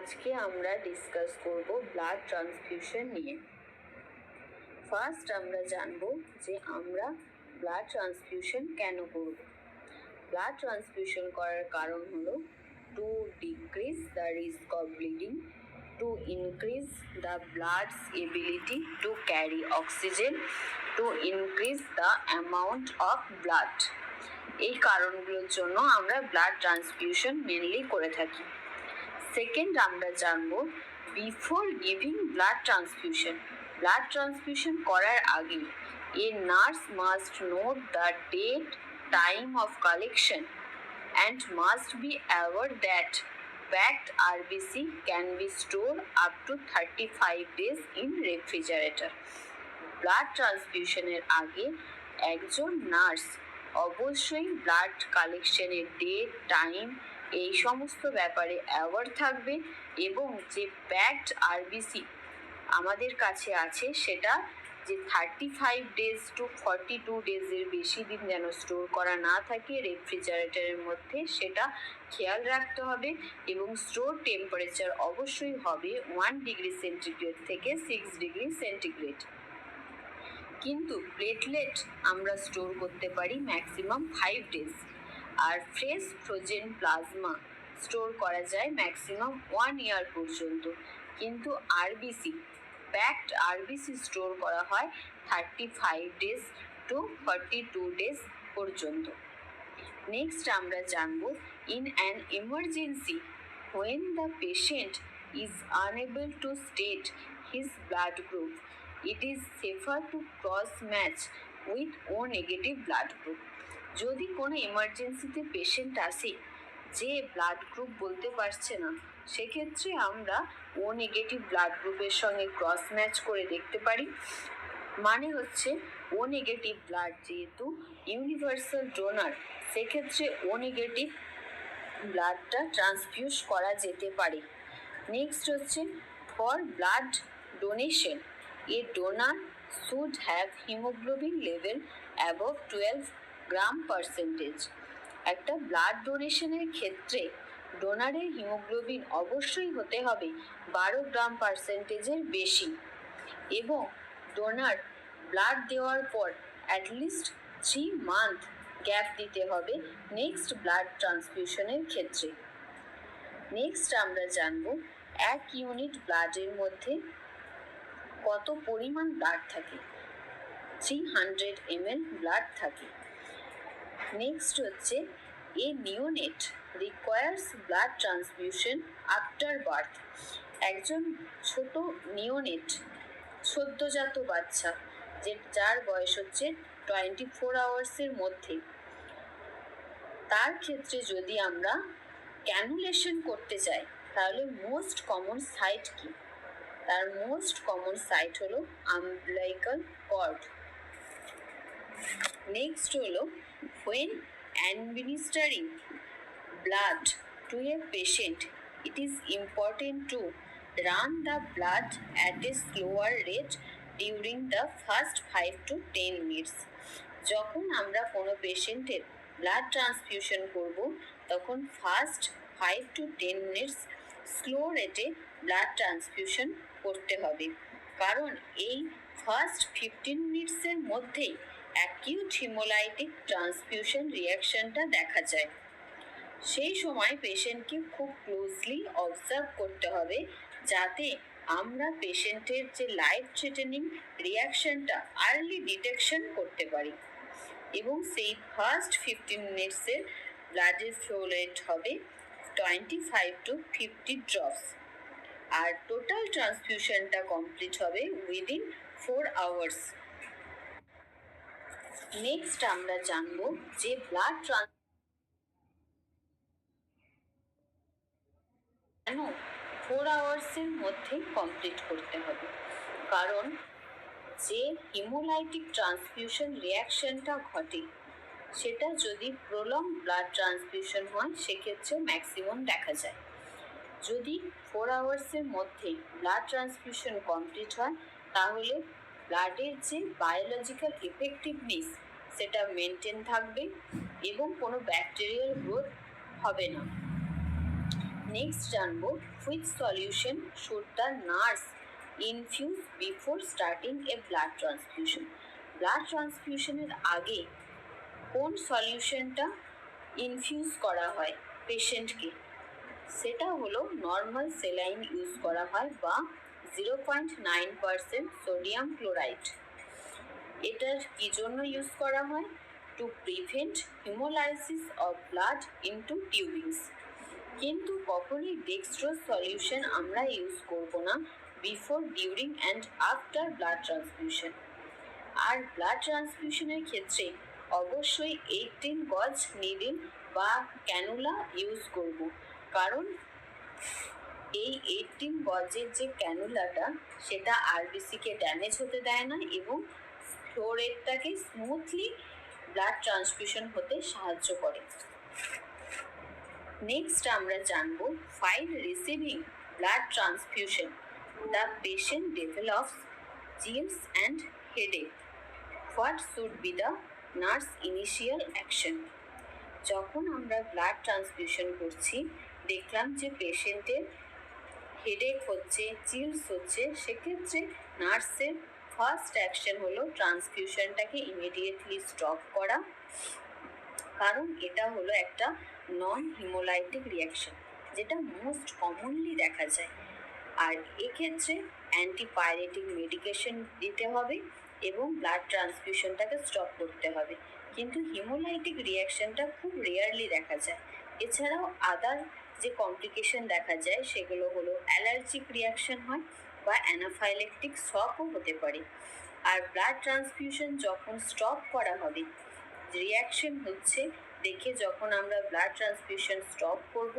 আজকে আমরা ডিসকাস করব ব্লাড ট্রান্সফিউশন নিয়ে। ফার্স্ট আমরা জানব যে আমরা ব্লাড ট্রান্সফিউশন কেন করব। ব্লাড ট্রান্সফিউশন করার কারণ হলো two decrease the risk of bleeding, to increase the bloods ability to carry oxygen, to increase the amount of blood. এই কারণগুলোর জন্য আমরা ব্লাড ট্রান্সফিউশন মেনলি করে থাকি। সেকেন্ড আমরা জানবো বিফোর গিভিং ব্লাড ট্রান্সফিউশন করার আগে a nurse must note the date, time of collection and must be aware that packed RBC can be stored up to 35 days in refrigerator. Blood ট্রান্সফিউশনের আগে একজন nurse অবশ্যই blood কালেকশনের date, time এই সমস্ত ব্যাপারে অ্যাওয়ার থাকবে এবং যে প্যাকড আরবিসি আমাদের কাছে আছে সেটা যে 35 ডেজ টু 42 ডেজের বেশি দিন যেন স্টোর করা না থাকে রেফ্রিজারেটরের মধ্যে, সেটা খেয়াল রাখতে হবে। এবং স্টোর টেম্পারেচার অবশ্যই হবে 1 ডিগ্রি সেন্টিগ্রেড থেকে 6 ডিগ্রি সেন্টিগ্রেড। কিন্তু প্লেটলেট আমরা স্টোর করতে পারি ম্যাক্সিমাম 5 ডেজ, আর ফ্রেশ ফ্রোজেন প্লাজমা স্টোর করা যায় ম্যাক্সিমাম 1 ইয়ার পর্যন্ত। কিন্তু আরবিসি, প্যাকড আরবিসি স্টোর করা হয় 35 ডেজ টু 42 ডেজ পর্যন্ত। নেক্সট আমরা জানব in an emergency when the patient is unable to state his blood group, it is safer to cross match with O negative blood group. যদি কোনো এমার্জেন্সিতে patient আসে যে blood group বলতে পারছে না, সেক্ষেত্রে আমরা ও নেগেটিভ ব্লাড গ্রুপের সঙ্গে ক্রস ম্যাচ করে দেখতে পারি। মানে হচ্ছে ও নেগেটিভ ব্লাড যেহেতু ইউনিভার্সাল ডোনার, সেক্ষেত্রে ও নেগেটিভ ব্লাডটা ট্রান্সফিউজ করা যেতে পারে। নেক্সট হচ্ছে for blood donation a donor should have haemoglobin level above 12 gram percentage. একটা ব্লাড ডোনেশনের ক্ষেত্রে ডোনারের হিমোগ্লোবিন অবশ্যই হতে হবে 12 গ্রাম পার্সেন্টেজের বেশি, এবং ডোনার ব্লাড দেওয়ার পর অ্যাটলিস্ট 3 মান্থ গ্যাপ দিতে হবে নেক্সট ব্লাড ট্রান্সফিউশনের ক্ষেত্রে। নেক্সট আমরা জানব 1 ইউনিট ব্লাডের মধ্যে কত পরিমাণ ব্লাড থাকে। 300 ml ব্লাড থাকে। নেক্সট হচ্ছে a neonate requires blood transfusion after birth. একজন ছোট নিওনেট, সদ্যজাত বাচ্চা যার বয়স হচ্ছে 24 আওয়ার্সের মধ্যে, তার ক্ষেত্রে যদি আমরা ক্যানুলেশন করতে চাই তাহলে মোস্ট কমন সাইট কি? তার মোস্ট কমন সাইট হলো আম্বিলিকাল কর্ড। নেক্সট হলো when administering blood to a patient, it is important to run the blood at a slower rate during the first 5 to 10 minutes. যখন আমরা কোনো পেশেন্টের blood transfusion করব তখন ফার্স্ট 5 to 10 মিনিটস স্লো রেটে blood transfusion করতে হবে, কারণ এই ফার্স্ট 15 মিনিটসের মধ্যেই অ্যাকিউট হিমোলাইটিক ট্রান্সফিউশন রিয়াকশনটা দেখা যায়। সেই সময় পেশেন্টকে খুব ক্লোজলি অবজার্ভ করতে হবে যাতে আমরা পেশেন্টের যে লাইফ থ্রেটেনিং রিয়াকশনটা আর্লি ডিটেকশন করতে পারি। এবং সেই ফার্স্ট 15 মিনিটসের ব্লাডের ফ্লো রেট হবে 25 to 50 ড্রপস, আর টোটাল ট্রান্সফিউশনটা কমপ্লিট হবে উইদিন 4 আওয়ার্স। নেক্সট আমরা জানবো যে ব্লাড কেন 4 আওয়ার্সের মধ্যে কমপ্লিট করতে হবে। কারণ যে হিমোলাইটিক ট্রান্সফিউশন রিয়াকশনটা ঘটে সেটা যদি প্রলং ব্লাড ট্রান্সফিউশন হয় সেক্ষেত্রে ম্যাক্সিমাম দেখা যায়। যদি 4 আওয়ার্সের মধ্যে ব্লাড ট্রান্সফিউশন কমপ্লিট হয় তাহলে ব্লাডের যে বায়োলজিক্যাল এফেক্টিভনেস সেটা মেনটেন থাকবে এবং কোনো ব্যাকটেরিয়াল গ্রোথ হবে না। নেক্সট জানবো which solution should the nurse infuse before starting a blood transfusion. Blood ট্রান্সফিউশনের আগে কোন সলিউশনটা ইনফিউজ করা হয় পেশেন্টকে, সেটা হলো নর্মাল সেলাইন ইউজ করা হয় বা 0.9% সোডিয়াম ক্লোরাইড। এটার কি জন্য ইউজ করা হয়? To prevent haemolysis of blood into tubings. কিন্তু কখনই ডেক্সট্রোজ সলিউশন আমরা ইউজ করব না before, during and after blood transfusion. আর ব্লাড ট্রান্সফিউশনের ক্ষেত্রে অবশ্যই 18 গজ নিডল বা ক্যানুলা ইউজ করব, কারণ এই 18 গজের যে ক্যানুলাটা সেটা আরবিসিকে ড্যামেজ হতে দেয় না এবং ফ্লো রেটটাকে স্মুথলি ব্লাড ট্রান্সফিউশন হতে সাহায্য করে। নেক্সট আমরা জানবো file receiving blood transfusion the patient develops chills and headache, what should be the nurse initial action. যখন আমরা ব্লাড ট্রান্সফিউশন করছি দেখলাম যে পেশেন্টের হেডেক হচ্ছে, চিলস হচ্ছে, সেক্ষেত্রে নার্সের ফার্স্ট অ্যাকশন হলো ট্রান্সফিউশনটাকে ইমিডিয়েটলি স্টপ করা, কারণ এটা হলো একটা নন হিমোলাইটিক রিয়াকশন যেটা মোস্ট কমনলি দেখা যায়। আর এক্ষেত্রে অ্যান্টিপাইরেটিক মেডিকেশন দিতে হবে এবং ব্লাড ট্রান্সফিউশনটাকে স্টপ করতে হবে। কিন্তু হিমোলাইটিক রিয়াকশনটা খুব রেয়ারলি দেখা যায়। এছাড়াও আদার যে কমপ্লিকেশন দেখা যায় সেগুলো হলো অ্যালার্জিক রিয়াকশন হয় বা অ্যানাফাইলেকটিক শকও হতে পারে। আর ব্লাড ট্রান্সফিউশন যখন স্টপ করা হবে, রিয়াকশন হচ্ছে দেখে যখন আমরা ব্লাড ট্রান্সফিউশন স্টপ করব,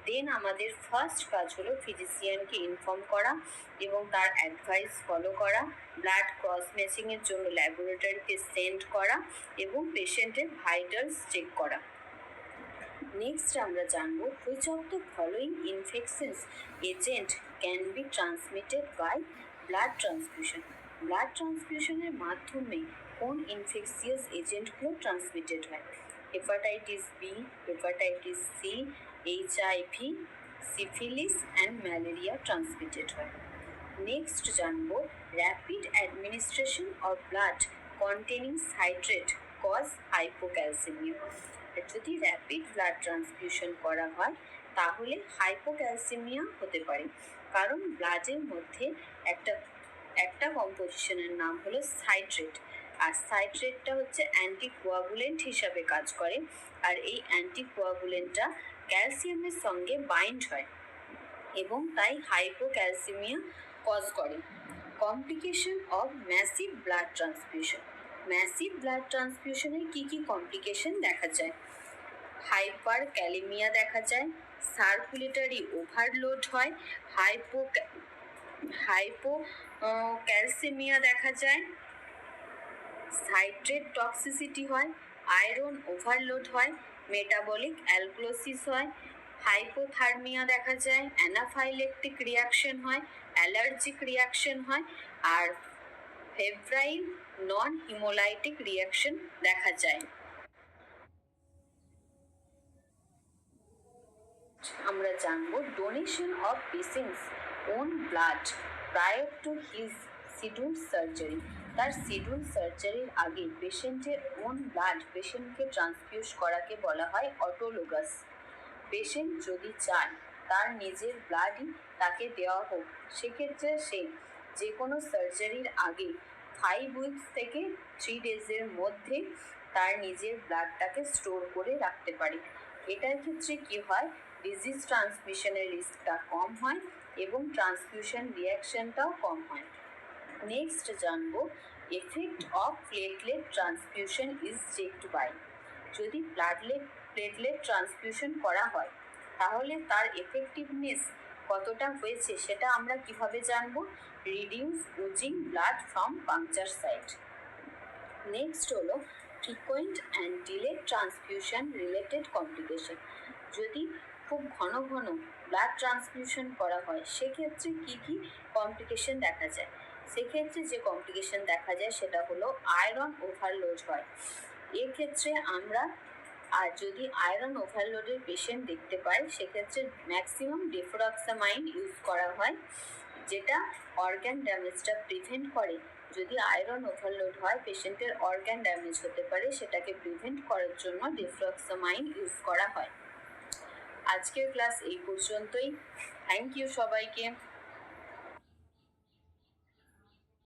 দেন আমাদের ফার্স্ট কাজ হলো ফিজিশিয়ানকে ইনফর্ম করা এবং তার অ্যাডভাইস ফলো করা, ব্লাড ক্রস ম্যাচিংয়ের জন্য ল্যাবরেটরিতে সেন্ড করা এবং পেশেন্টের ভাইটালস চেক করা। নেক্সট আমরা জানবো which of the following infections agent can be transmitted by blood transfusion. Blood ট্রান্সফিউশনের মাধ্যমে কোন ইনফেকশিয়াস এজেন্টগুলো ট্রান্সমিটেড হয়? Hepatitis B, hepatitis C, HIV, syphilis and malaria transmitted হয়। নেক্সট জানবো rapid administration of blood containing citrate cause hypocalcaemia. যদি rapid blood transfusion করা হয় তাহলে হাইপোক্যালসেমিয়া হতে পারে, কারণ ব্লাডের মধ্যে একটা কম্পোজিশনের নাম হলো সাইট্রেট, আর সাইট্রেটটা হচ্ছে অ্যান্টিকোয়াগুলেন্ট হিসাবে কাজ করে, আর এই অ্যান্টিকোয়াগুলেন্টটা ক্যালসিয়ামের সঙ্গে বাইন্ড হয় এবং তাই হাইপোক্যালসেমিয়া কজ করে। Complication of massive blood transfusion. Massive blood ট্রান্সফিউশনের কী কী কমপ্লিকেশন দেখা যায়? হাইপার ক্যালেমিয়া দেখা যায়, সার্কুলেটরি ওভারলোড হয়, হাইপোক্যালসেমিয়া দেখা যায়, সাইট্রেট টক্সিসিটি হয়, আয়রন ওভারলোড হয়, মেটাবলিক অ্যালক্লোসিস হয়, হাইপোথার্মিয়া দেখা যায়, অ্যানাফাইলেকটিক রিয়াকশন হয়, অ্যালার্জিক রিয়াকশন হয়, আর ফেব্রাইল নন হিমোলাইটিক রিয়াকশন দেখা যায়। আমরা জানবো donation of patient's own blood prior to his schedule surgery. তার শিডিউল সার্জারির আগে পেশেন্টের ওন ব্লাড পেশেন্টকে ট্রান্সফিউজ করাকে বলা হয় অটোলোগাস। পেশেন্ট যদি চায় তার নিজের ব্লাডই তাকে দেওয়া হোক, সেক্ষেত্রে সে যে কোনো সার্জারির আগে 5 উইকস থেকে 3 ডেজের মধ্যে তার নিজের ব্লাডটাকে স্টোর করে রাখতে পারে। এটার ক্ষেত্রে কি হয়, ডিজিজ ট্রান্সমিশনের রিস্কটা কম হয় এবং ট্রান্সফিউশন রিয়াকশনটাও কম হয়। নেক্সট জানবো effect of platelet transfusion is checked by. যদি প্লেটলেট ট্রান্সফিউশন করা হয় তাহলে তার এফেক্টিভনেস কতটা হয়েছে সেটা আমরা কিভাবে জানবো? Reduce oozing blood from puncture site. Next হলো frequent and delayed transfusion related complication. যদি খুব ঘন ঘন ব্লাড ট্রান্সফিউশন করা হয় সেক্ষেত্রে কি কি কমপ্লিকেশন দেখা যায়? সেক্ষেত্রে যে কমপ্লিকেশন দেখা যায় সেটা হলো আয়রন ওভারলোড হয়। এক্ষেত্রে আমরা আর যদি আয়রন ওভারলোডের পেশেন্ট দেখতে পায় সেক্ষেত্রে ম্যাক্সিমাম ডেফ্রক্সামাইন ইউজ করা হয়, যেটা অর্গ্যান ড্যামেজটা প্রিভেন্ট করে। যদি আয়রন ওভারলোড হয় পেশেন্টের অর্গ্যান ড্যামেজ হতে পারে, সেটাকে প্রিভেন্ট করার জন্য ডেফ্রক্সামাইন ইউজ করা হয়। আজকের ক্লাস এই পর্যন্তই। থ্যাংক ইউ সবাইকে।